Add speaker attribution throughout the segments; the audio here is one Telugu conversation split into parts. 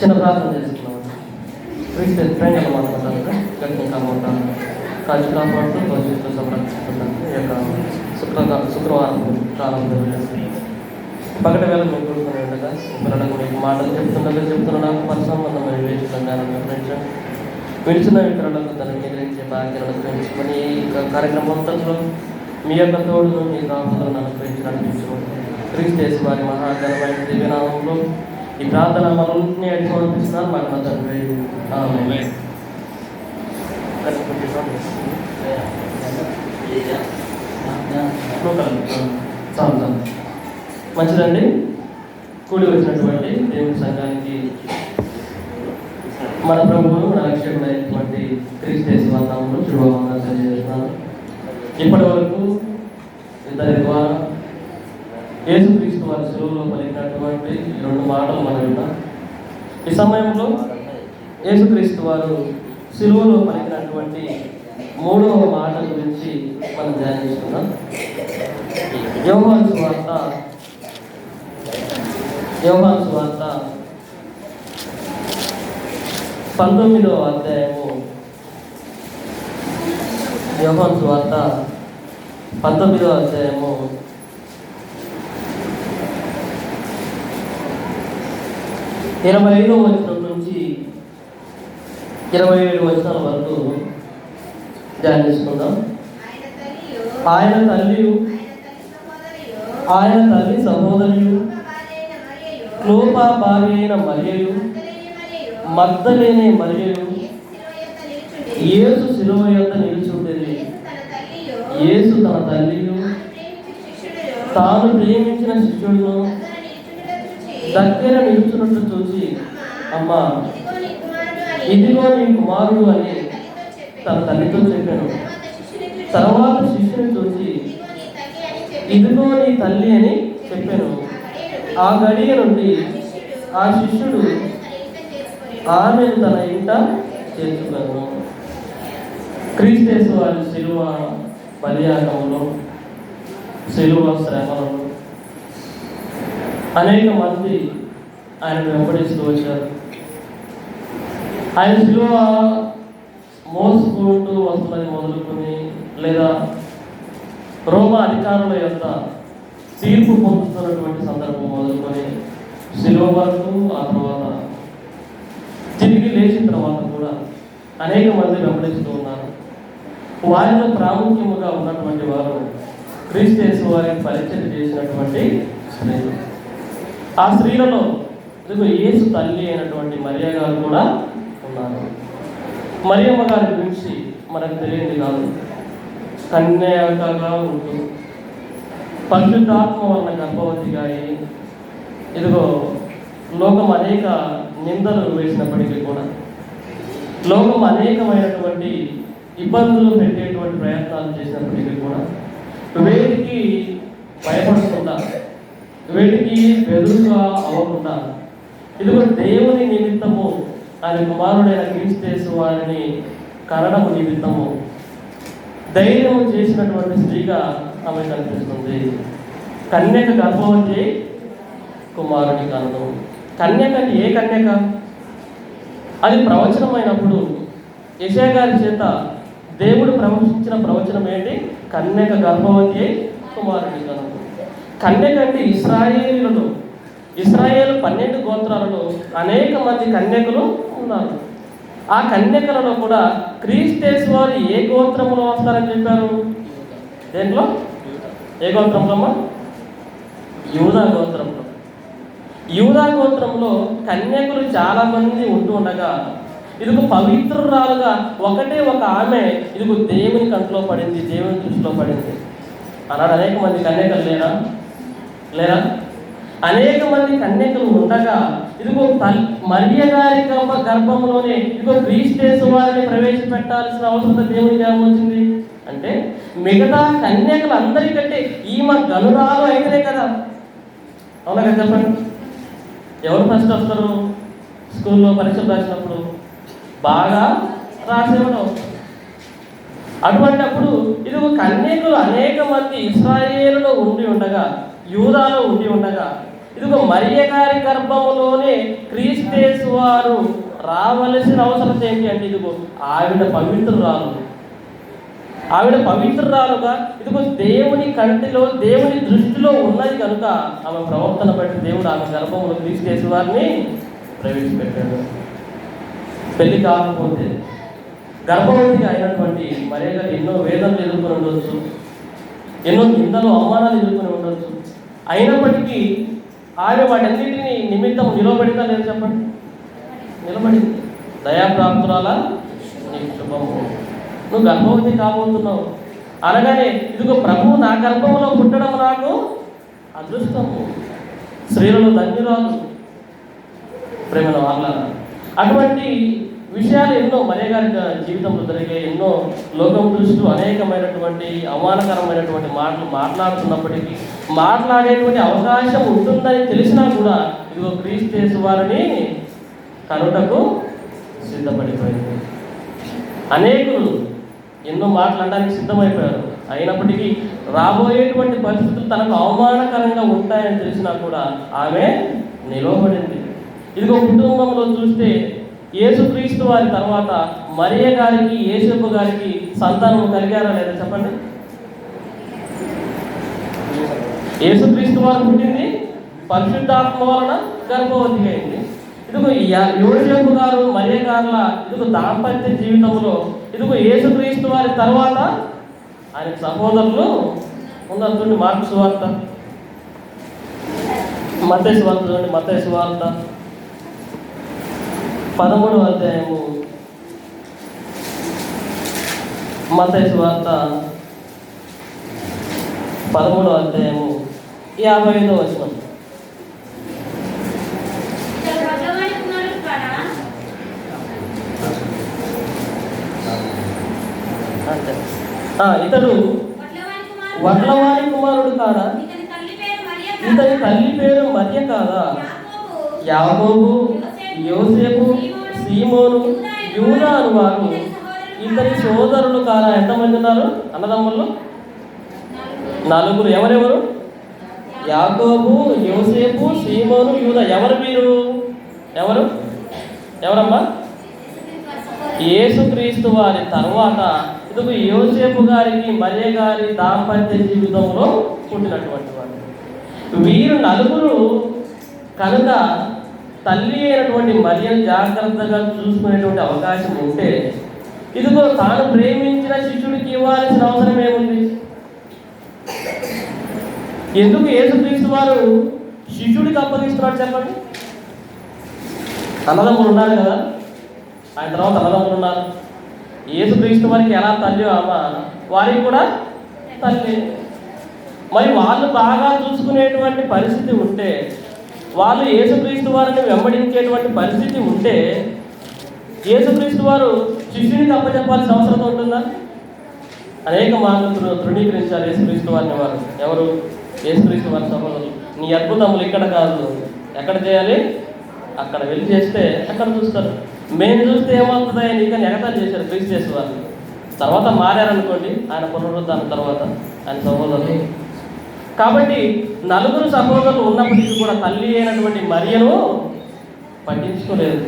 Speaker 1: చిన్న ప్రార్థన చేసుకున్నాం. క్రీస్తు ప్రేమ మాట్లాడతాను గట్టిగా కాపాడుతాను కాచి కాపాడుతూ భవిష్యత్తు సంరక్షిస్తున్నాను. ఈ యొక్క శుక్రవారం ప్రారంభం చేస్తాను. పగటి వేళ మేము కూడుకుని ఉండగా పిల్లలకు మీకు మాటలు చెప్తున్నా పరిసంబంధమైన వేదిక జ్ఞానం వివరించండి. విడిచిన ఇతరులకు దాన్ని ఎదిరించే బాధ్యతలను అనుగ్రహించుకొని ఈ కార్యక్రమం అంతట్లో మీ యొక్క తోడును మీ కాపులను అనుగ్రహించడానికి క్రీస్తు యేసు వారి మహాఘనమైన దివ్యనామంలో ఈ ప్రార్థన మనల్ని అడిగి పంపిస్తున్నారు. మాకు నా తండ్రి ఆమేన్. మంచిదండి. కూడి వచ్చినటువంటి దేవుని సంఘానికి మన ప్రభువును మన రక్షకుడైనటువంటి క్రీస్తు యేసు నామములో శుభవందనాలు తెలియజేస్తున్నాను. ఇప్పటి వరకు ఇద్దరి ద్వారా యేసుక్రీస్తు వారి శిలువలో పలికినటువంటి 2 మాటలు మనం విన్నాం. ఈ సమయంలో యేసుక్రీస్తు వారు శిలువలో పలికినటువంటి 3వ మాట గురించి మనం ధ్యానించుకుందాం. యోహాను సువార్త 19వ అధ్యాయము. యోహాను సువార్త 19వ అధ్యాయము 25వ వచనం నుంచి 27వ వచనాల వరకు ధ్యానించుకుందాం. ఆయన తల్లి సహోదరియు క్లోపా భార్య అయిన మరియయు మగ్దలేనే మరియయు యేసు శిలువ యొద్ద నిలుచుండేది. యేసు తన తల్లియు తాను ప్రేమించిన శిష్యుడును దగ్గర నిలుచున్నట్టు చూసి, అమ్మా ఇదిగో నీ కుమారుడు అని తన తల్లితో చెప్పాను. తర్వాత శిష్యుని చూసి ఇదిగో నీ తల్లి అని చెప్పాను. ఆ గడియ నుండి ఆ శిష్యుడు ఆమెను తన ఇంట చేర్చుకున్నాను. క్రీస్తు యేసు వారి శిలువ బలియాగంలో, శిలువ శ్రమలను అనేక మంది ఆయన వెంబడిస్తూ వచ్చారు. ఆయన శిలువ మోసుకుంటూ వస్తున్నది మొదలుకొని, లేదా రోమా అధికారుల యొక్క తీర్పు పొందుతున్నటువంటి సందర్భం మొదలుకొని శిలువ వరకు, ఆ తర్వాత తిరిగి లేచిన తర్వాత కూడా అనేక మంది వెంబడిస్తూ ఉన్నారు. వారిలో ప్రాముఖ్యముగా ఉన్నటువంటి వారు క్రీస్తు యేసు వారికి పరిచయం చేసినటువంటి స్త్రీలు. ఆ స్త్రీలలో ఇదిగో యేసు తల్లి అయినటువంటి మరియ గారు కూడా ఉన్నారు. మరియమ్మ గారి గురించి మనకు తెలియదు కాదు. కన్యకగా ఉంటూ పరిశుద్ధాత్మ వలన గర్భవతిగా అయి ఇదిగో లోకం అనేక నిందలు వేసినప్పటికీ కూడా, లోకం అనేకమైనటువంటి ఇబ్బందులు పెట్టేటువంటి ప్రయత్నాలు చేసినప్పటికీ కూడా వేడికి భయపడకుండా, వేడికి బెదురుగా అవ్వకుండా ఇదిగో దేవుని నిమిత్తము ఆయన కుమారుడైన క్రీస్తు యేసు వారిని కనడము నిమిత్తము ధైర్యం చేసినటువంటి స్త్రీగా ఆమె కనిపిస్తుంది. కన్యక గర్భవతి కుమారుని కనడం. కన్యక అంటే ఏ కన్యక? అది ప్రవచనమైనప్పుడు యెషయా గారి చేత దేవుడు ప్రవచించిన ప్రవచనం ఏంటి? కన్యక గర్భవతి కుమారుని కనడం. కన్యక అంటే ఇశ్రాయేలు 12 గోత్రాలలో అనేక మంది కన్యకలు ఉన్నారు. ఆ కన్యకలలో కూడా క్రీస్తు యేసు వారు ఏ గోత్రంలో వస్తారని చెప్పారు? దేంట్లో? ఏ గోత్రంలో? యూదా గోత్రంలో. యూదా గోత్రంలో కన్యకులు చాలా మంది ఉంటూ ఉండగా ఇదిగో పవిత్రురాలుగా ఒకటే ఒక ఆమె ఇదిగో దేవుని కంట్లో పడింది, దేవుని దృష్టిలో పడింది. అన్నాడు అనేక మంది కన్యకలు లేరా? అనేక మంది కన్యకలు ఉండగా ఇదిగో మరియ గారి గర్భంలోనే ఇదిగో క్రీస్తు యేసు వారిని ప్రవేశపెట్టాల్సిన అవసరం దేవునికి ఏమొచ్చింది అంటే, మిగతా కన్యకలు అందరికంటే ఈమె గనురాలు అయితేనే కదా. అవునా కదా? చెప్పండి, ఎవరు ఫస్ట్ వస్తారు? స్కూల్లో పరీక్షలు రాసినప్పుడు బాగా రాసేవాడు. అటువంటిప్పుడు ఇదిగో కన్యకులు అనేక మంది ఇశ్రాయేలులో ఉండి ఉండగా, యూదాలో ఉండి ఉండగా ఇదిగో మరియ గారి గర్భములోనే క్రీస్తు వారు రావలసిన అవసరం ఏంటి అంటే, ఇదిగో ఆవిడ పవిత్రురాలు. ఆవిడ పవిత్రురాలుగా ఇదిగో దేవుని కంటిలో, దేవుని దృష్టిలో ఉన్నది కనుక ఆమె ప్రవర్తన బట్టి దేవుడు ఆమె గర్భంలో క్రీస్తు వారిని ప్రవేశపెట్టాడు. పెళ్లి కాకపోతే గర్భవతిగా అయినటువంటి మరియ గారు ఎన్నో వేదనలు ఎదుర్కొని ఉండొచ్చు, ఎన్నో నిందలు అవమానాలు ఎదుర్కొని ఉండొచ్చు. అయినప్పటికీ ఆమె వాటన్నిటిని నిమిత్తం నిలబడిందా లేదు చెప్పండి? నిలబడింది. దయాప్రాప్తురాలా నీకు శుభము, నువ్వు గర్భవతి కాబోతున్నావు అనగానే ఇదిగో ప్రభువు నా గర్భంలో పుట్టడం నాకు అదృష్టము, స్త్రీలలో ధన్యురాలు. ప్రేమల వాళ్ళ అటువంటి విషయాలు ఎన్నో మరియ గారి జీవితంలో జరిగే, ఎన్నో లోకం దృష్టిలో అనేకమైనటువంటి అవమానకరమైనటువంటి మాటలు మాట్లాడుతున్నప్పటికీ, మాట్లాడేటువంటి అవకాశం ఉంటుందని తెలిసినా కూడా ఇదిగో క్రీస్తు వారిని కనుటకు సిద్ధపడిపోయింది. అనేకులు ఎన్నో మాట్లాడడానికి సిద్ధమైపోయారు. అయినప్పటికీ రాబోయేటువంటి పరిస్థితులు తనకు అవమానకరంగా ఉంటాయని తెలిసినా కూడా ఆమె నిలవబడింది. ఇదిగో కుటుంబంలో చూస్తే యేసుక్రీస్తు వారి తర్వాత మరియ గారికి, యేసప్ప గారికి సంతానం కలిగారా లేదా చెప్పండి? యేసుక్రీస్తు వారు పుట్టింది పరిశుద్ధాత్మ వలన గర్భవతి అయింది. ఇదిగో యోసేపు గారు, మరియ గారుల ఇదిగో దాంపత్య జీవితంలో ఇదిగో యేసుక్రీస్తు వారి తర్వాత ఆయన సహోదరులు ఉన్నారు. చూడండి మార్కు సువార్త, మత్తయి సువార్త చూడండి, మత్తయి సువార్త 13వ అధ్యాయము, మత్తయి సువార్త 13వ అధ్యాయము 55వ వచనం. ఇతడు వడ్లవారి కుమారుడు కాదా? ఇతని తల్లి పేరు మరియ కాదా? యాకోబు, యోసేపు, సీమోను, యూదా అను వారు ఇతని సోదరులు కాదా? ఎంతమంది ఉన్నారు అన్నదమ్ములు? నలుగురు. ఎవరెవరు? యాకోబు, యోసేపు, సీమోను, యూదా. ఎవరు వీరు? ఎవరమ్మా? యేసుక్రీస్తు వారి తర్వాత ఇదిగో యోసేపు గారికి, మరియ గారి దాంపత్య జీవితంలో పుట్టినటువంటి వారు. వీరు నలుగురు కనుక తల్లి అయినటువంటి మరియను జాగ్రత్తగా చూసుకునేటువంటి అవకాశం ఉంటే ఇదిగో తాను ప్రేమించిన శిష్యుడికి ఇవ్వాల్సిన అవసరం ఏముంది? ఎందుకు యేసుక్రీస్తు వారు శిష్యుడికి అప్పగిస్తున్నాడు చెప్పండి? అన్నదమ్ములు ఉన్నారు కదా, ఆయన తర్వాత అన్నదమ్ములు ఉన్నారు. యేసుక్రీస్తు వారికి ఎలా తల్లి అమ్మ, వారికి కూడా తల్లి. మరి వాళ్ళు బాగా చూసుకునేటువంటి పరిస్థితి ఉంటే, వాళ్ళు యేసుక్రీస్తు వారిని వెంబడించేటువంటి పరిస్థితి ఉంటే యేసుక్రీస్తు వారు శిష్యునికి అప్పచెప్పాల్సిన అవసరం ఉంటుందా? అనేక మార్పులు తృణీకరించారు యేసుక్రీస్తు వారిని వారు. ఎవరు? యేసుక్రీస్తు వారి సహోదరులు. నీ అద్భుతములు ఇక్కడ కాదు, ఎక్కడ చేయాలి? అక్కడ వెళ్ళి చేస్తే అక్కడ చూస్తారు. మేము చూస్తే ఏమవుతుందా నీకని ఎగతాలు చేశారు క్రీస్తు వారు. తర్వాత మారారనుకోండి ఆయన పునరుద్ధానం తర్వాత ఆయన సహోదరులు. కాబట్టి నలుగురు సహోదరులు ఉన్నప్పటికీ కూడా తల్లి అయినటువంటి మరియను పట్టించుకోలేదు.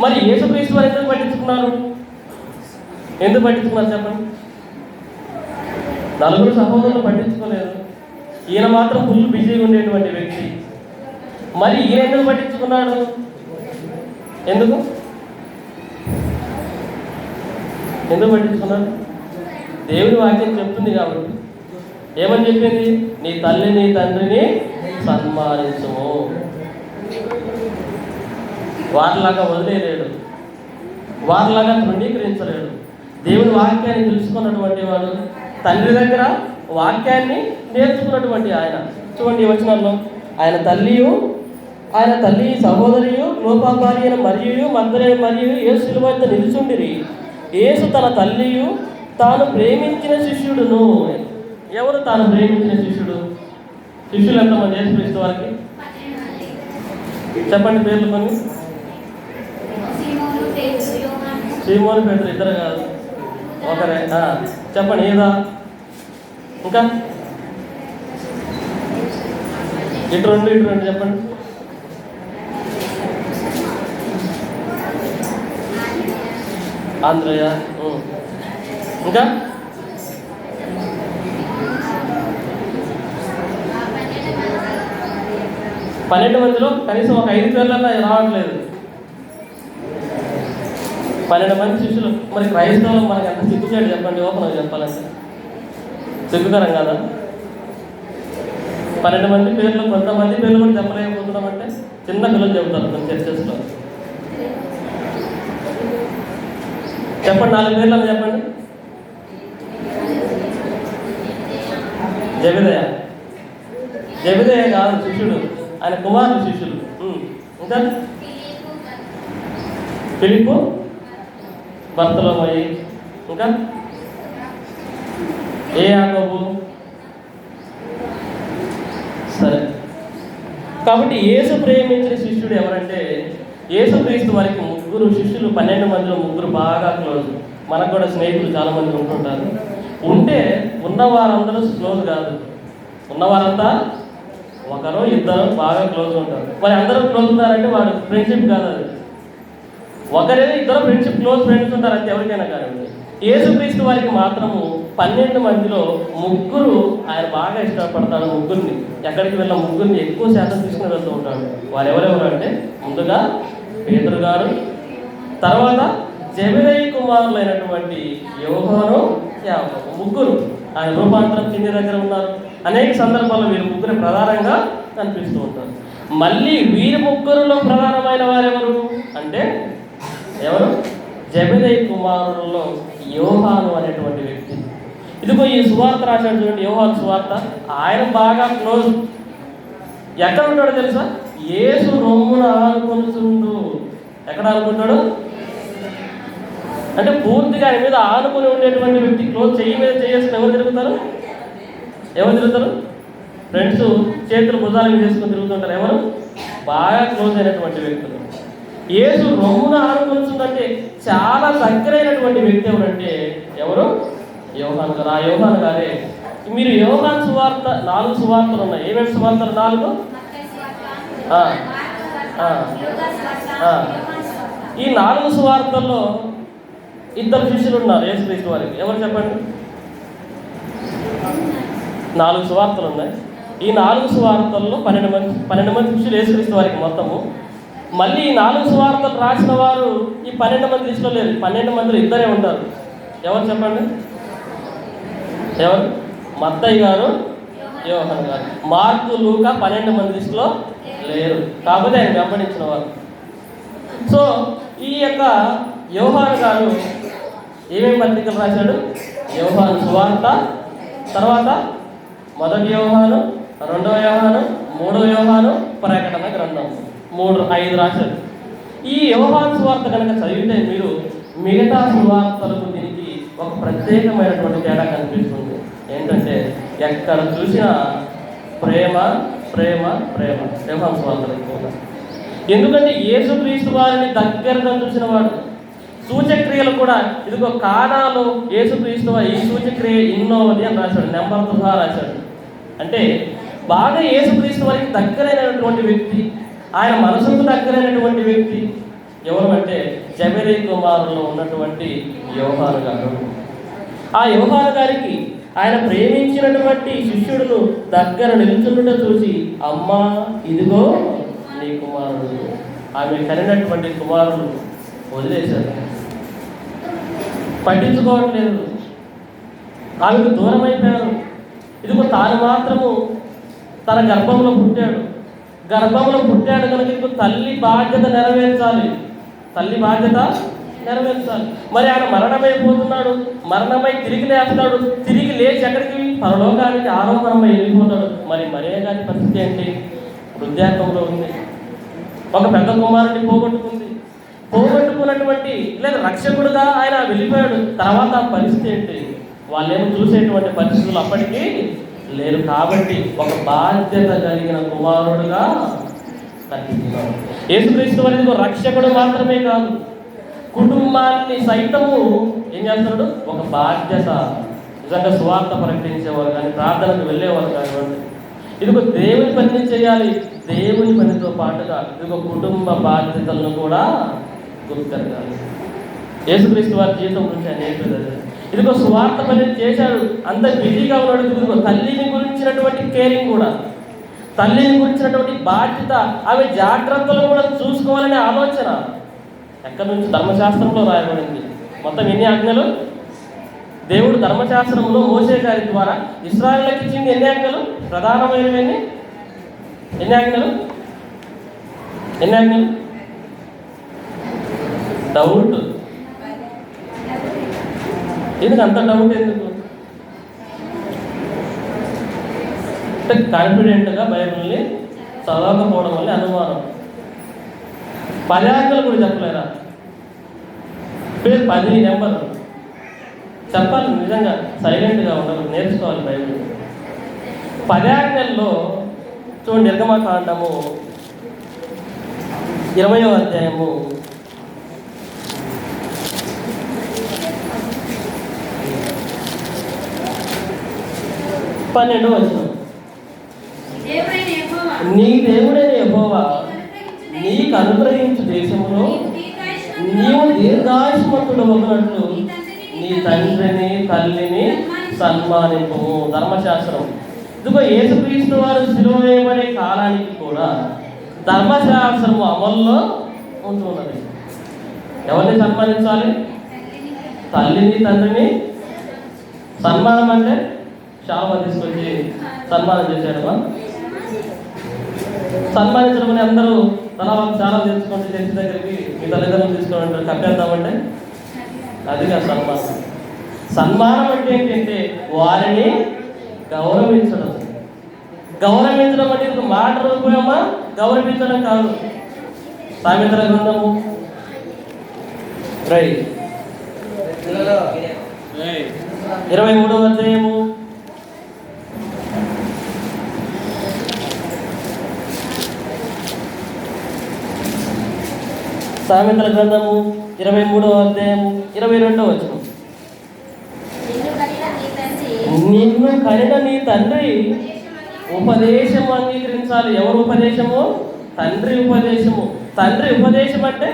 Speaker 1: మరి యేసుక్రీస్తు వారు ఎందుకు పట్టించుకున్నారు? ఎందుకు పట్టించుకున్నారు చెప్పండి? నలుగురు సహోదరులు పట్టించుకోలేదు. ఈయన మాత్రం ఫుల్ బిజీగా ఉండేటువంటి వ్యక్తి. మరి ఈయన ఎందుకు పట్టించుకున్నాడు? ఎందుకు పట్టించుకున్నాడు? దేవుని వాక్యం చెప్తుంది కాబట్టి. ఏమని చెప్పింది? నీ తల్లిని తండ్రిని సన్మానించుము. వారిలాగా వదిలేలేడు, వారిలాగా తృణీకరించలేడు. దేవుని వాక్యాన్ని తెలుసుకున్నటువంటి వాడు, తండ్రి దగ్గర వాక్యాన్ని నేర్చుకున్నటువంటి ఆయన. చూడండి ఈ వచనంలో, ఆయన తల్లి సహోదరియు లోపాకారి అయిన మరియు మందరే మరియు యేసు శిలువ వద్ద నిలుచుండిరి. యేసు తన తల్లియు తాను ప్రేమించిన శిష్యుడును. ఎవరు తాను ప్రేమించిన శిష్యుడు? శిష్యులు ఎంతమంది యేసుక్రీస్తు వారికి? చెప్పండి పేర్లు కొన్ని. సీమోను, పేతురు. ఇద్దరు కాదు, ఒకరే. చెప్పండి. ఏదా? ఇంకా ఇటు రెండు చెప్పండి. ఆంధ్రయ్య. ఇంకా 12 మందిలో కనీసం ఒక 5 పేర్లన్నా రావట్లేదు. 12 మంది శిష్యులు. మరి క్రైస్తవులు మనకి ఎంత సిగ్గుచేటు చెప్పండి, ఓపెన్ చెప్పాలంటే సిగ్గుకరం కదా. 12 మంది పేర్లు, కొంతమంది పేర్లు కూడా చెప్పలేకపోతున్నామంటే చిన్న పిల్లలు చెబుతారు మన చర్చెస్లో. చెప్పండి, 4 పేర్లు అని చెప్పండి. జబెదయ కాదు శిష్యుడు, ఆయన కుమారుడు శిష్యులు. ఇంకా ఫిలిప్పు, బర్తలోమయి, ఇంకా యాకోబు. సరే, కాబట్టి యేసు ప్రేమించిన శిష్యుడు ఎవరంటే యేసుక్రీస్తు వారికి 3 శిష్యులు. 12 మందిలో 3 బాగా క్లోజ్. మనకు కూడా స్నేహితులు చాలా మంది ఉంటుంటారు. ఉంటే ఉన్నవారందరూ క్లోజ్ కాదు, ఉన్నవారంతా ఒకరు ఇద్దరు బాగా క్లోజ్ ఉంటారు. మరి అందరూ క్లోజ్ ఉన్నారంటే వాడు ఫ్రెండ్షిప్ కాదు. అది ఒకరే ఇద్దరు ఫ్రెండ్షిప్, క్లోజ్ ఫ్రెండ్స్ ఉంటారు అంతే, ఎవరికైనా కానీ. యేసుక్రీస్తు వారికి మాత్రము 12 మందిలో 3 ఆయన బాగా ఇష్టపడతాడు. 3 ఎక్కడికి వెళ్ళిన 3 ఎక్కువ శాతం తీసుకుని వెళ్తూ ఉంటాడు. వారు ఎవరెవరు అంటే ముందుగా పేతురు గారు, తర్వాత జెబెదయి కుమారులైనటువంటి యోహాను, యాకోబు. 3 ఆయన రూపాంతరం చెందే దగ్గర ఉన్నారు. అనేక సందర్భాల్లో వీరు 3 ప్రధానంగా కనిపిస్తూ ఉంటారు. మళ్ళీ వీరి 3లో ప్రధానమైన వారెవరు అంటే ఎవరు? జెబెదయి కుమారులలో యోహాను అనేటువంటి వ్యక్తి. ఇదిగో ఈ సువార్త రాశాడు చూడండి, యోహాను సువార్త. ఆయన బాగా క్లోజ్. ఎక్కడ ఉంటాడో తెలుసా? యేసు రొమ్మున ఆనుకొనుచుండు. ఎక్కడ ఆనుకుంటాడు అంటే పూర్తిగా ఆయన మీద ఆనుకుని ఉండేటువంటి వ్యక్తి. క్లోజ్, చెయ్యి మీద చేసుకుని ఎవరు తిరుగుతారు? ఫ్రెండ్స్ చేతులు భుజాల మీద చేసుకుని తిరుగుతుంటారు. ఎవరు? బాగా క్లోజ్ అయినటువంటి వ్యక్తులు. యేసు రొమ్మున ఆనుకొనుచుందంటే చాలా దగ్గరైనటువంటి వ్యక్తి ఎవరంటే ఎవరు? యోహాను గారు. ఆ యోహాను గారే. మీరు యోహాను సువార్త 4 సువార్తలు ఉన్నాయి. ఏమేమి సువార్తలు? 4. ఈ 4 సువార్తల్లో 2 శిష్యులు ఉన్నారు యేసుక్రీస్తు వారికి. ఎవరు చెప్పండి? 4 సువార్తలు ఉన్నాయి. ఈ 4 సువార్తల్లో 12 మంది శిష్యులు యేసుక్రీస్తు వారికి మొత్తము. మళ్ళీ ఈ 4 సువార్తలు రాసిన వారు ఈ 12 మంది లిస్టులో లేరు. 12 మందిలో 2 ఉంటారు. ఎవరు చెప్పండి? ఎవరు? మత్తయి గారు, యోహాను గారు. మార్కు, లూకా 12 మంది లిస్టులో లేరు. కాకపోతే ఆయన గమనించిన వారు. సో ఈ యొక్క యోహాను గారు ఏమేమి పత్రికలు రాశాడు? యోహాను సువార్త, తర్వాత 1 యోహాను, 2 యోహాను, 3 యోహాను, ప్రకటన గ్రంథం. 5 రాశాడు. ఈ యోహాను సువార్త కనుక చదివితే మీరు మిగతా సువార్తలకు దీనికి ఒక ప్రత్యేకమైనటువంటి తేడా కనిపిస్తుంది. ఏంటంటే ఎక్కడ చూసినా ప్రేమ ప్రేమ ప్రేమ. యోహాను సువార్తలు ఎక్కువగా. ఎందుకంటే యేసుక్రీస్తు వారిని దగ్గరగా చూసిన వాడు. సూచక్రియలు కూడా ఇదిగో కానాలో యేసుక్రీస్తు వారి ఈ సూచక్రియ ఇన్నోది అని రాశాడు, నెంబర్తో సహా రాశాడు. అంటే బాగా యేసుక్రీస్తు వారికి దగ్గరైనటువంటి వ్యక్తి, ఆయన మనసుకు దగ్గరైనటువంటి వ్యక్తి ఎవరు అంటే జెబెదయి కుమారుల్లో ఉన్నటువంటి యోహాను గారు. ఆ యోహాను గారికి ఆయన ప్రేమించినటువంటి శిష్యుడును దగ్గర నిలుచుండుట చూసి, అమ్మా ఇదిగో నీ కుమారుడు. ఆమె కనినటువంటి కుమారుడు వదిలేశారు, పట్టించుకోవట్లేదు, ఆమెకు దూరం అయిపోయారు. ఇదిగో తాను మాత్రము తన గర్భంలో పుట్టాడు కనుక ఇదిగో తల్లి బాధ్యత నెరవేర్చాలి. మరి ఆయన మరణమైపోతున్నాడు, మరణమై తిరిగి లేస్తాడు. తిరిగి లేచి ఎక్కడికి? పరలోకానికి ఆరోహణమై వెళ్ళిపోతాడు. మరి మరియ గారి పరిస్థితి ఏంటి? వృద్ధాప్యంలో ఉంది. ఒక పెద్ద కుమారుడిని పోగొట్టుకున్నటువంటి లేదా రక్షకుడుగా ఆయన వెళ్ళిపోయాడు. తర్వాత పరిస్థితి ఏంటి? వాళ్ళేమో చూసేటువంటి పరిస్థితులు అప్పటికీ లేరు. కాబట్టి ఒక బాధ్యత కలిగిన కుమారుడుగా కనిపిస్తున్నాడు. యేసుక్రీస్తు వారికి రక్షకుడు మాత్రమే కాదు, కుటుంబాన్ని సైతము ఏం చేస్తున్నాడు? ఒక బాధ్యత. నిజంగా సువార్త ప్రకటించేవారు కానీ, ప్రార్థనకు వెళ్ళేవారు కానివ్వండి, ఇదిగో దేవుని పనిని చేయాలి. దేవుని పనితో పాటుగా ఇదిగో కుటుంబ బాధ్యతలను కూడా గుర్తెరగాలి. యేసుక్రీస్తు వారి జీవితం గురించి ఆయన నేర్పేది. ఇదిగో స్వార్థ పని చేశాడు, అంత బిజీగా ఉన్నాడు. ఇదిగో తల్లిని గురించినటువంటి కేరింగ్ కూడా, తల్లిని గురించినటువంటి బాధ్యత, ఆమె జాగ్రత్తలు కూడా చూసుకోవాలనే ఆలోచన ఎక్కడి నుంచి? ధర్మశాస్త్రంలో రాయబడింది. మొత్తం ఎన్ని ఆజ్ఞలు దేవుడు ధర్మశాస్త్రంలో మోసే గారి ద్వారా ఇశ్రాయేలుకి ఇచ్చింది? ఎన్ని ఆజ్ఞలు? ప్రధానమైనవి ఎన్ని ఆజ్ఞలు? ఎన్ని ఆజ్ఞలు? డౌట్ ఎందుకు? అంత డౌట్ ఎందుకు? అంటే కాన్ఫిడెంట్గా బైబిల్ని చదవకపోవడం వల్ల అనుమానం. 10 ఆజ్ఞలు కూడా చెప్పలేరా? 10 నెంబర్ చెప్పాలి. నిజంగా సైలెంట్గా ఉండాలి, నేర్చుకోవాలి బైబిల్. 10 ఆజ్ఞల్లో చూడండి, నిర్గమకాండము 20వ అధ్యాయము 12వ వచనం. నీ దేవుడైన యెహోవా నీకు అనుగ్రహించు దేశములో నీవు దీర్ఘాయుష్మంతుడు ఒకనట్లు నీ తండ్రిని తల్లిని సన్మానింపు. ధర్మశాస్త్రం. ఇదిగో యేసుక్రీస్తు వారు సిలువ వేయబడే కాలానికి కూడా ధర్మశాస్త్రము అమల్లో ఉంటున్నది. ఎవరిని సన్మానించాలి? తల్లిని తండ్రిని. సన్మానం అంటే శాప తీసుకొచ్చి సన్మానం చేశాడమ్మా. సన్మానించడం అని అందరూ తన చాలా తెచ్చుకుంటే చర్చి దగ్గరికి మీ తల్లిదండ్రులు తీసుకోవాలంటారు, కప్పేద్దామంటే అది కాదు సన్మానం. సన్మానం అంటే ఏంటంటే వారిని గౌరవించడం. గౌరవించడం అంటే ఇది మాట రూపమా, గౌరవించడం కాదు. సామెతల గ్రంథము 23వ అధ్యాయము 22వ వచనం. నిన్ను కనిన నీ తండ్రి ఉపదేశము అంగీకరించాలి. ఎవరు ఉపదేశము? తండ్రి ఉపదేశము. తండ్రి ఉపదేశం అంటే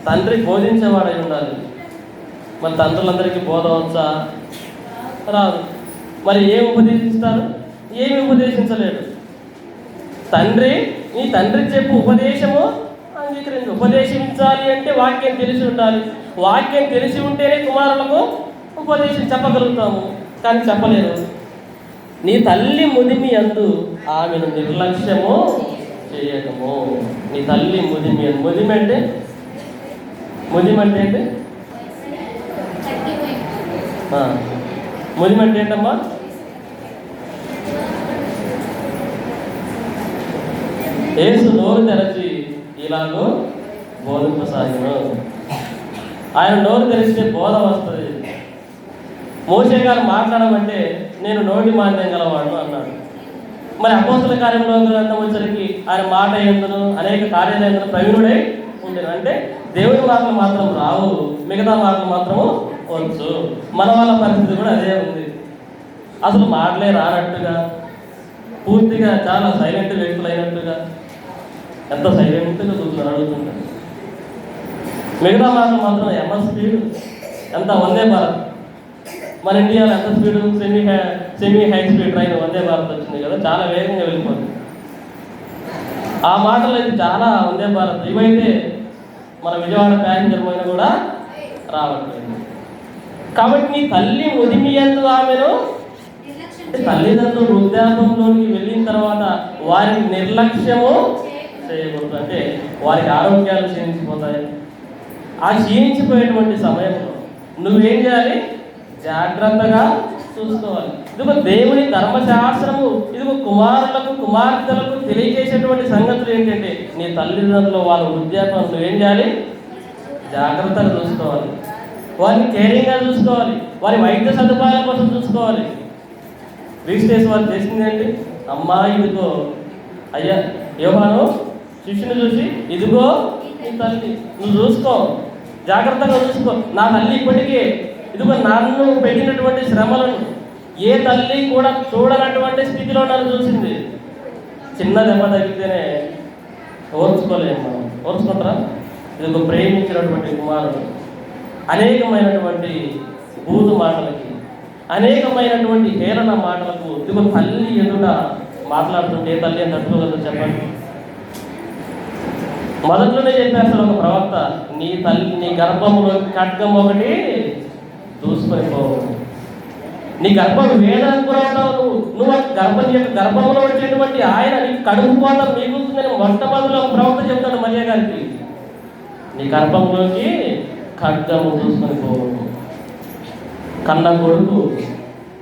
Speaker 1: తండ్రి బోధించేవాడై ఉండాలి. మరి తండ్రులందరికీ బోధ వచ్చా? రాదు. మరి ఏం ఉపదేశిస్తారు? ఏమి ఉపదేశించలేడు. తండ్రి, నీ తండ్రి చెప్పు ఉపదేశము అంగీకరించు. ఉపదేశించాలి అంటే వాక్యం తెలిసి ఉండాలి. వాక్యం తెలిసి ఉంటేనే కుమారులకు ఉపదేశం చెప్పగలుగుతాము, కానీ చెప్పలేరు. నీ తల్లి ముదిమి యందు ఆమెను నిర్లక్ష్యము చేయటము. నీ తల్లి ముదిమి యందు. ముదిమి అంటే ఏంటి? ముదిమి అంటే ఏంటమ్మా? యేసు నోరు తెరచి ఇలాగో బోధింపసాగిన. ఆయన నోరు తెరిస్తే బోధ వస్తుంది. మోషే గారు మాట్లాడమంటే నేను నోటి మాన్యం గలవాడు అన్నాడు. మరి అపోస్తల కార్యంలో గ్రంథం వచ్చరికి ఆయన మాట ఎందును అనేక కార్యాలయంలో ప్రవీణుడై ఉండేది. అంటే దేవుని మాటలు మాత్రం రావు, మిగతా మాటలు మాత్రము వచ్చు. మన వాళ్ళ పరిస్థితి కూడా అదే ఉంది. అసలు మాటలే రానట్టుగా, పూర్తిగా చాలా సైలెంట్ వ్యక్తులు అయినట్టుగా, ఎంత సైలెంట్గా చూస్తున్నారు, అడుగుతుంటారు. మిగతా మాటలు మాత్రం ఎంఎస్ స్పీడ్, ఎంత వందే భారత్. మన ఇండియాలో ఎంత speed? Semi high speed train Vande Bharat వచ్చింది కదా, చాలా వేగంగా వెళ్ళిపోతుంది. ఆ మాటలు అయితే చాలా వందే భారత్. ఇవైతే మన విజయవాడ ప్యాసింజర్ పోయినా కూడా రావట్లేదు. కాబట్టి నీ తల్లి ముదిమి యందు ఆమెను, తల్లిదండ్రులు వృద్ధాపంలోనికి వెళ్ళిన తర్వాత వారికి నిర్లక్ష్యము చేయకూడదు. అంటే వారికి ఆరోగ్యాలు క్షీణించిపోతాయి. ఆ క్షీణించిపోయేటువంటి సమయంలో నువ్వేం చేయాలి? జాగ్రత్తగా చూసుకోవాలి. ఇదిగో దేవుని ధర్మశాస్త్రము ఇదిగో కుమారులకు కుమార్తెలకు తెలియజేసేటువంటి సంగతులు ఏంటంటే నీ తల్లిదండ్రులు వాళ్ళ వృద్ధాపం నువ్వేం చేయాలి? జాగ్రత్తగా చూసుకోవాలి. వారిని కేరింగ్గా చూసుకోవాలి. వారి వైద్య సదుపాయాల కోసం చూసుకోవాలి. రిజిస్ట్రేషన్ వారు చేసిందేంటి? అమ్మా ఇదిగో అయ్యా యోహాను శిష్యుని చూసి ఇదిగో నీ తల్లి, నువ్వు చూసుకో, జాగ్రత్తగా చూసుకో. నా తల్లి ఇప్పటికే ఇదిగో నన్ను పెట్టినటువంటి శ్రమలను ఏ తల్లి కూడా చూడనటువంటి స్థితిలో నన్ను చూసింది. చిన్న దెబ్బ తగిలితేనే ఓర్చుకోలేము మనం. ఓర్చుకుంటారా? ఇది ఒక ప్రేమించినటువంటి కుమారుడు అనేకమైనటువంటి బూతు మాటలకి, అనేకమైనటువంటి హేళన మాటలకు ఇదిగో తల్లి ఎదుట మాట్లాడుతుంటే ఏ తల్లి అని తట్టుకోగలదు చెప్పండి? మొదట్లోనే చెప్పేస్తాడు ఒక ప్రవక్త, నీ తల్లి నీ గర్భంలో ఖడ్గం ఒకటి దూసుకొని పోవు, నీ గర్భం వేదనకు గురవుతావు, నువ్వు గర్భంలో వచ్చేటువంటి ఆయన నీకు కడుపు కోత మిగులుతుందని మొట్టమొదటిలో ప్రవక్త చెప్తాడు మరియ గారికి. నీ గర్భంలోకి ఖడ్గము దూసుకొని పోవు. కన్న కొడుకు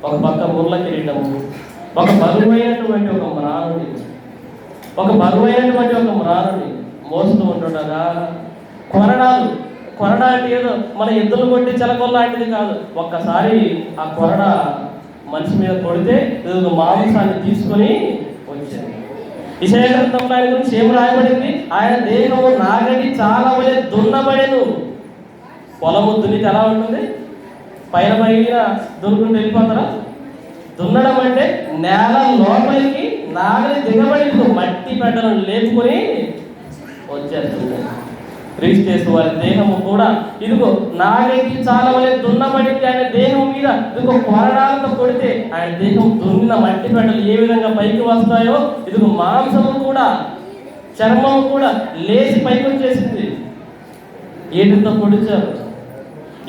Speaker 1: ఒక పక్క ముళ్ళ కిరీటము, ఒక బరువైనటువంటి ఒక మ్రానుని మోస్తూ ఉంటుండగా కొరడా అంటే ఏదో మన ఎద్దులు కొట్టి చెలకొల్ల లాంటిది కాదు. ఒక్కసారి ఆ కొరడ మనిషి మీద కొడితే మాంసాన్ని తీసుకొని వచ్చింది. యెషయా గ్రంథంలో ఆయన గురించి ఏం రాయబడింది? ఆయన దేహము నాగటి చాలా వలె దున్నబడెను. పొలము దున్నితే ఎలా ఉంటుంది? పైన దున్నుకుంటూ వెళ్ళిపోతారా? దున్నడం అంటే నేల లోపలికి నాగలి దిగబడి మట్టి పెట్టలను లేపుకొని వచ్చేస్తుంది. క్రీస్తు వారి దేహము కూడా ఇదిగో నాగలికి చాలా వలె దున్నబడింది. ఆయన దేహం మీద ఇదిగో కొరడాలతో కొడితే ఆయన దేహం దున్నిన మట్టి పెట్టలు ఏ విధంగా పైకి వస్తాయో ఇదిగో మాంసము కూడా చర్మము కూడా లేచి పైకి వచ్చేసింది. ఏటితో పొడిచారు.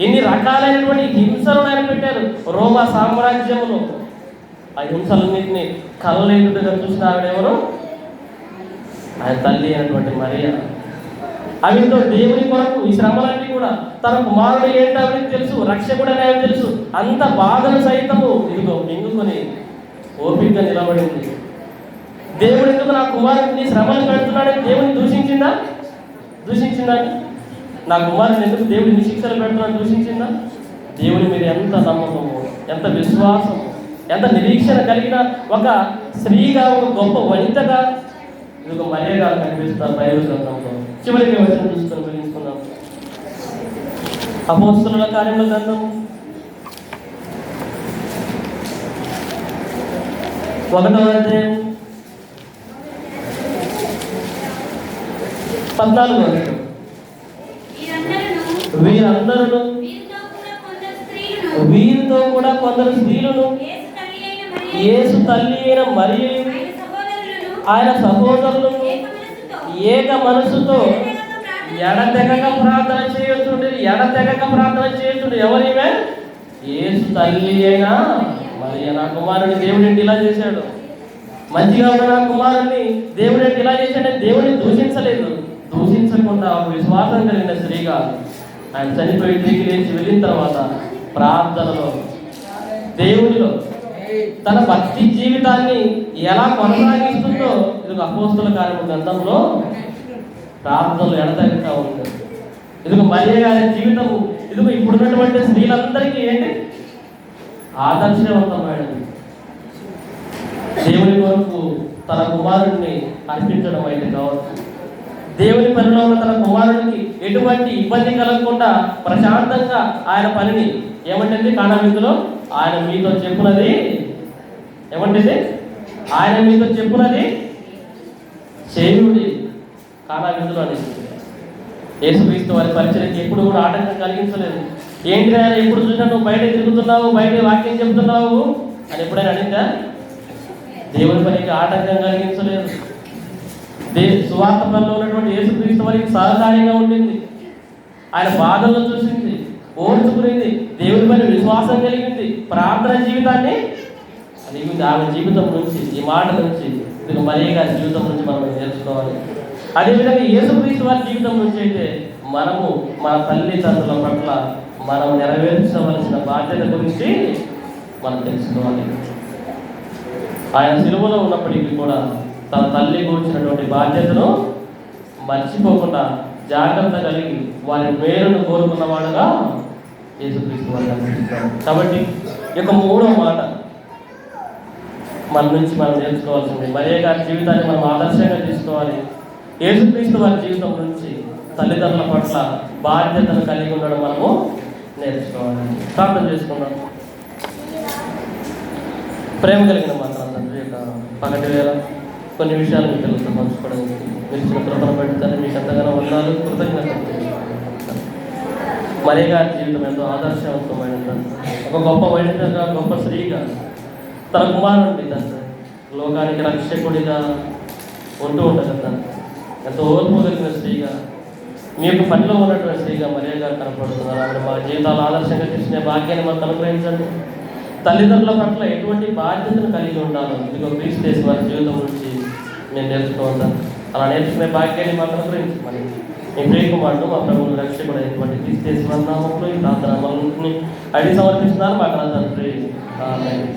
Speaker 1: ఎన్ని రకాలైనటువంటి హింసలను ఆయన పెట్టారు రోమా సామ్రాజ్యంలో. ఆ హింసలన్నింటినీ కళ్ళెదుటగా చూసిన ఆవిడెవరు? ఆయన తల్లి అయినటువంటి మరియ. అవితో దేవుని కొరకు ఈ శ్రమలన్నీ కూడా తన కుమారుడు ఏంటో ఆవిడకి తెలుసు, రక్షకుడు అని ఆయన తెలుసు. అంత బాధను సైతము ఇదిగో మింగుకొని ఓపికగా నిలబడింది. దేవుడు ఎందుకు నా కుమారుడిని శ్రమలు పెడుతున్నాడని దేవుని దూషించిందా? నా కుమారుని ఎందుకు దేవుడిని శిక్షలు పెడుతున్నాడని దూషించిందా? దేవుని మీద ఎంత నమ్మకము, ఎంత విశ్వాసము, ఎంత నిరీక్షణ కలిగిన ఒక స్త్రీగా, ఒక గొప్ప వనితగా ఇదిగో మరియ గారు కనిపిస్తారు బైబిల్ గ్రంథంలో. చివరికి వచనం చూసుకొని ముగించుకుందాం. అపోస్తలుల కార్యముల గ్రంథం 1వ అధ్యాయం 14వ వచనం. వీరందరూ వీరితో కూడా కొందరు స్త్రీలను యేసు తల్లి అయిన మరియ ఆయన సహోదరులను ఏక మనసుతో ఎడతెగక ప్రార్థన చేయుచుండేది. ఎవరివే? యేసు తల్లి అయినా మరి నా కుమారుని దేవుడిని ఇలా చేశాడు, మంచిగా ఉన్న నా కుమారుని దేవుడిని ఇలా చేశాడని దేవుడిని దూషించలేదు. దూషించకుండా ఒక విశ్వాసం కలిగిన స్త్రీగా ఆయన చనిపోయి తిరిగి లేచి వెళ్ళిన తర్వాత ప్రార్థనలో దేవుడిలో తన భక్తి జీవితాన్ని ఎలా కొనసాగిస్తుందో ఇదిగో అపోస్తలుల కార్యముల గ్రంథంలో ప్రార్థనలు ఎడతెగక ఉంది. ఇదిగో మరియ గారి జీవితము ఇదిగో ఇప్పుడున్నటువంటి స్త్రీలందరికీ ఏంటి? ఆదర్శవంతమైనది. దేవుని కొరకు తన కుమారుడిని అర్పించడం అయితే కావచ్చు, దేవుని పనిలో ఉన్న తన కుమారుడికి ఎటువంటి ఇబ్బంది కలగకుండా ప్రశాంతంగా ఆయన పనిని ఏమంటుంది? కానావిందులో ఆయన మీతో చెప్పున్నది ఏమంటుంది? ఆయన మీతో చెప్పున్నది చేయుడి. కానావిందులో అనేది యేసుక్రీస్తు వారి పరిచర్యకి ఎప్పుడు కూడా ఆటంకం కలిగించలేదు. ఏంటి ఆయన ఎప్పుడు చూసినా నువ్వు బయట తిరుగుతున్నావు, బయట వాక్యం చెప్తున్నావు అని ఎప్పుడైనా అడిగిందా? దేవుని పనికి ఆటంకం కలిగించలేదు. సువార్త పనిలో ఉన్నటువంటి యేసుక్రీస్తు వారికి సహకారిగా ఉండింది. ఆయన బాధలను చూసింది, ఓర్చుకునేది, దేవుని పైన విశ్వాసం కలిగింది, ప్రార్థన జీవితాన్ని కలిగింది. ఆమె జీవితం నుంచి, ఈ మాట నుంచి, ఇది మరియ గారి జీవితం నుంచి మనం నేర్చుకోవాలి. అదేవిధంగా యేసుక్రీస్తు వారి జీవితం నుంచి అయితే మనము మన తల్లిదండ్రుల పట్ల మనం నెరవేర్చవలసిన బాధ్యత గురించి మనం తెలుసుకోవాలి. ఆయన సిలువలో ఉన్నప్పటికీ కూడా తన తల్లి కూర్చున్నటువంటి బాధ్యతను మర్చిపోకుండా జాగ్రత్త కలిగి వారి మేలును కోరుకున్నవాడుగా యేసుక్రీస్తు వారు కనిపిస్తారు. కాబట్టి ఇక 3వ మాట మన నుంచి మనం నేర్చుకోవాల్సింది. మరియ గారి జీవితాన్ని మనం ఆదర్శంగా తీసుకోవాలి. యేసుక్రీస్తు వారి జీవితం నుంచి తల్లిదండ్రుల పట్ల బాధ్యతను కలిగి ఉండడం మనము నేర్చుకోవాలి. ప్రార్థన చేసుకుందాం. ప్రేమ కలిగిన మాత్రం తండ్రి యొక్క పగటి వేళ కొన్ని విషయాలు మీ పిల్లలతో పంచుకోవడానికి మీరు ఇచ్చిన కృపను పెడతాను. మీకు ఎంతగానో వందనాలు, కృతజ్ఞతలు. మరియ గారి జీవితం ఎంతో ఆదర్శవంతమైన ఒక గొప్ప వైద్యుగా, గొప్ప స్త్రీగా, తన కుమారుడిని తండ్రి లోకానికి రక్షకుడిగా ఉంటూ ఉంటుంది తండ్రి. ఎంతో ఓర్పు కలిగిన స్త్రీగా, మీ యొక్క పనిలో ఉన్నటువంటి స్త్రీగా మరియ గారు కనపడుతున్నారు. ఆమె మా జీవితాలు ఆదర్శంగా తీసుకునే భాగ్యాన్ని మాకు అనుగ్రహించండి. తల్లిదండ్రుల పట్ల ఎటువంటి బాధ్యతను కలిగి ఉండాలో ఇదిగో క్రీస్తు యేసు వారి జీవితం నుంచి నేను నేర్చుకుంటాను. అలా నేర్చుకునే భాగ్యాన్ని మాకు అనుగ్రహించమని మీ ప్రియకుమారుడు మా ప్రభువును రక్షకుడు అయినటువంటి క్రీస్తు యేసు వారి నామములో ఈ ప్రార్థన అడిగి సమర్పిస్తున్నారు. మాకు తండ్రి ఆమేన్.